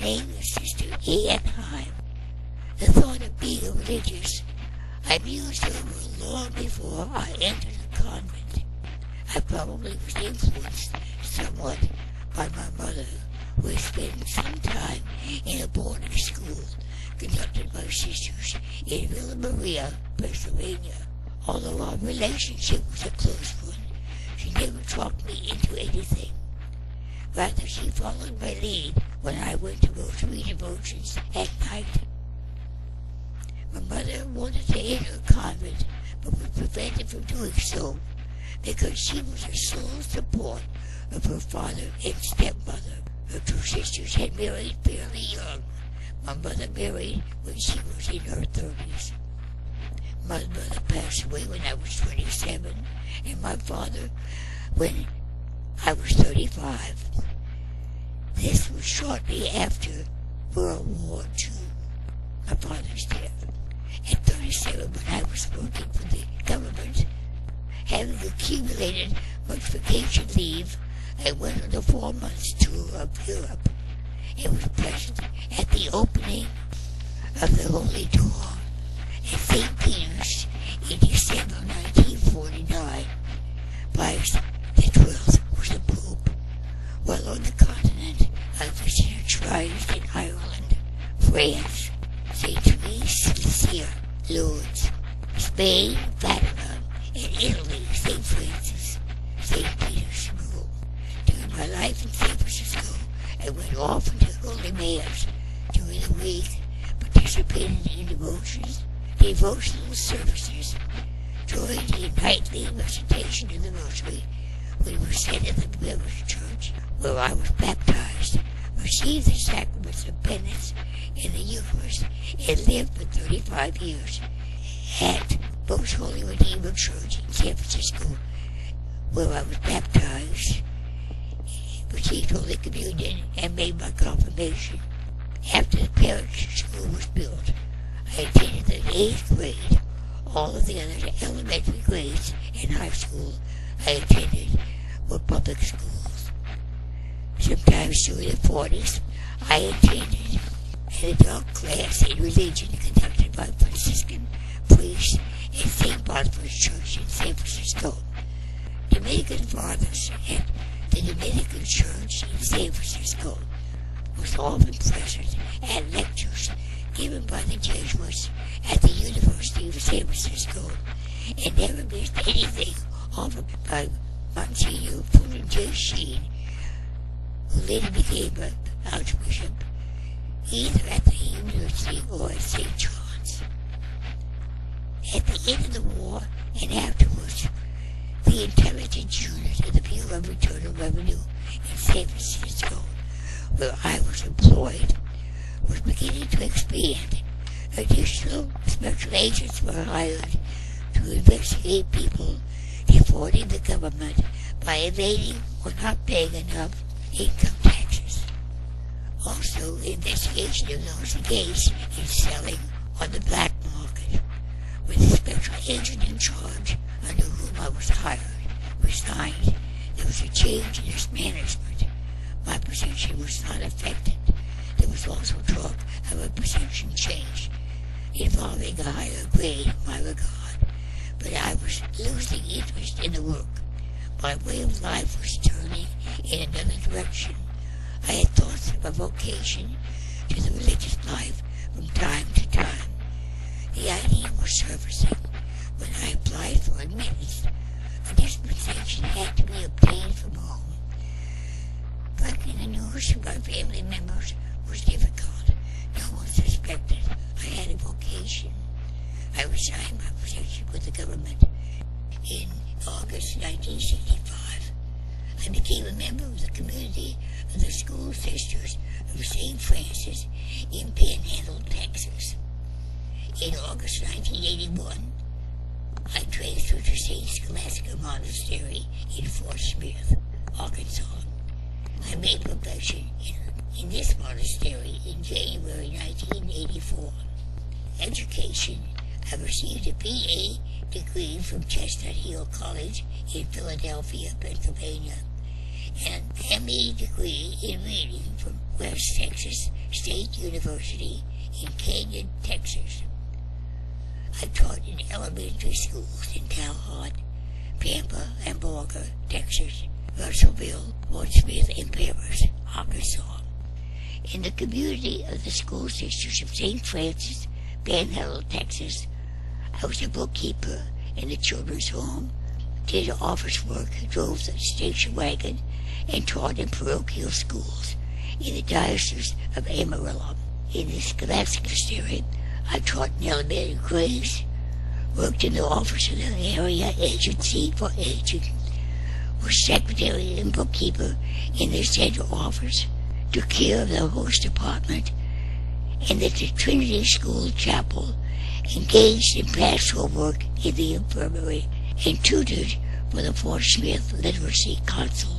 name is Sister Anne. The thought of being religious I mused over long before I entered a convent. I probably was influenced somewhat by my mother, who had spent some time in a boarding school conducted by sisters in Villa Maria, Pennsylvania. Although our relationship was a close one, she never talked me into anything. Rather, she followed my lead when I went to rosary devotions at night. My mother wanted to enter a convent, but was prevented from doing so because she was the sole support of her father and stepmother. Her two sisters had married fairly young. My mother married when she was in her 30s. My mother passed away when I was 27, and my father when I was 35. This was shortly after World War II, my father's death. At 37, when I was working for the government, having accumulated much vacation leave, I went on a 4-month tour of Europe and was present at the opening of the Holy Door at St. Peter's in December 1949. Pius XII was the Pope, while on the continent I visited shrines in Ireland, France, St. Therese, Lisieux, Lourdes, Spain, Fatima, and Italy, St. Francis, St. Peter's, Rome. During my life in San Francisco, I went often to Holy Mass during the week, participated in devotional services, joined in nightly recitation of the Rosary when we were sent at the Village Church, where I was baptized, received the sacraments of penance and the Eucharist, and lived for 35 years at Most Holy Redeemer Church in San Francisco, where I was baptized, received Holy Communion, and made my confirmation. After the parish school was built, I attended the 8th grade. All of the other elementary grades and high school I attended were public schools. Sometimes during the 40s, I attended an adult class in religion conducted by Franciscan priests at St. Boniface Church in San Francisco. Dominican fathers at the Dominican Church in San Francisco was often present at lectures given by the Jesuits at the University of San Francisco, and never missed anything offered by Monsignor Fulton J. Sheen, who later became an Archbishop, either at the University or at St. John's. At the end of the war and afterwards, the intelligence unit of the Bureau of Internal Revenue in San Francisco, where I was employed, was beginning to expand. Additional special agents were hired to investigate people defrauding the government by evading or not paying enough income taxes. Also, investigation of those engaged in selling on the black market, with the special agent in charge under whom I was hired resigned. There was a change in his management. My position was not affected. There was also talk of a position change involving a higher grade in my regard, but I was losing interest in the work. My way of life was turning in another direction. I had thoughts of a vocation to the religious life from time to time. The idea was surfacing when I applied for admittance. A dispensation had to be obtained from home. Breaking the news to my family members was difficult. No one suspected I had a vocation. I resigned my position with the government in August 1965. I became a member of the community of the School Sisters of St. Francis in Panhandle, Texas. In August 1981, I transferred to St. Scholastica Monastery in Fort Smith, Arkansas. I made profession in this monastery in January 1984. Education: I received a BA degree from Chestnut Hill College in Philadelphia, Pennsylvania, and an MA degree in reading from West Texas State University in Canyon, Texas. I taught in elementary schools in Calhoun, Pampa, and Borger, Texas, Russellville, Fort Smith, and Paris, Arkansas. In the community of the school sisters of St. Francis, Panhandle, Texas, I was a bookkeeper in the children's home, did office work, drove the station wagon, and taught in parochial schools in the Diocese of Amarillo. In the scholastic area, I taught in elementary grades, worked in the office of the area agency for aging, was secretary and bookkeeper in the central office, took care of the host department, and at the Trinity School Chapel, engaged in pastoral work in the infirmary, and tutored for the Fort Smith Literacy Council.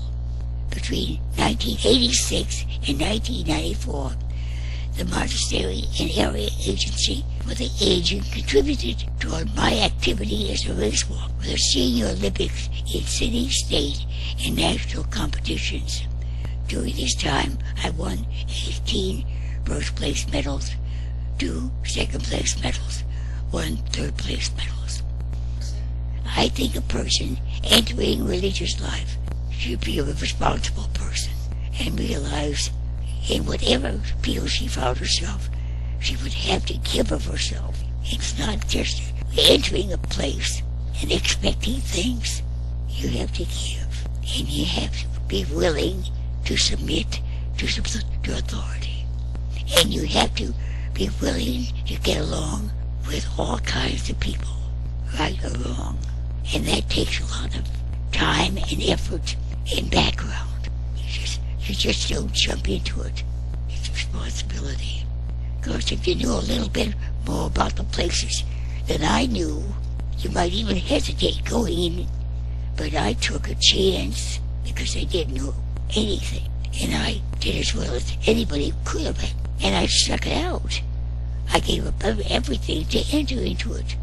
Between 1986 and 1994, the monastery and area agency for the aging contributed toward my activity as a racewalker for the Senior Olympics in city, state, and national competitions. During this time, I won 18 first-place medals, 2 second-place medals, 1 third-place medals. I think a person entering religious life should be a responsible person and realize in whatever field she found herself, she would have to give of herself. It's not just entering a place and expecting things. You have to give, and you have to be willing to submit to authority. And you have to be willing to get along with all kinds of people, right or wrong. And that takes a lot of time and effort and background. You just don't jump into it. It's a responsibility. Because if you knew a little bit more about the places than I knew, you might even hesitate going in. But I took a chance because I didn't know anything. And I did as well as anybody could have. And I stuck it out. I gave up everything to enter into it.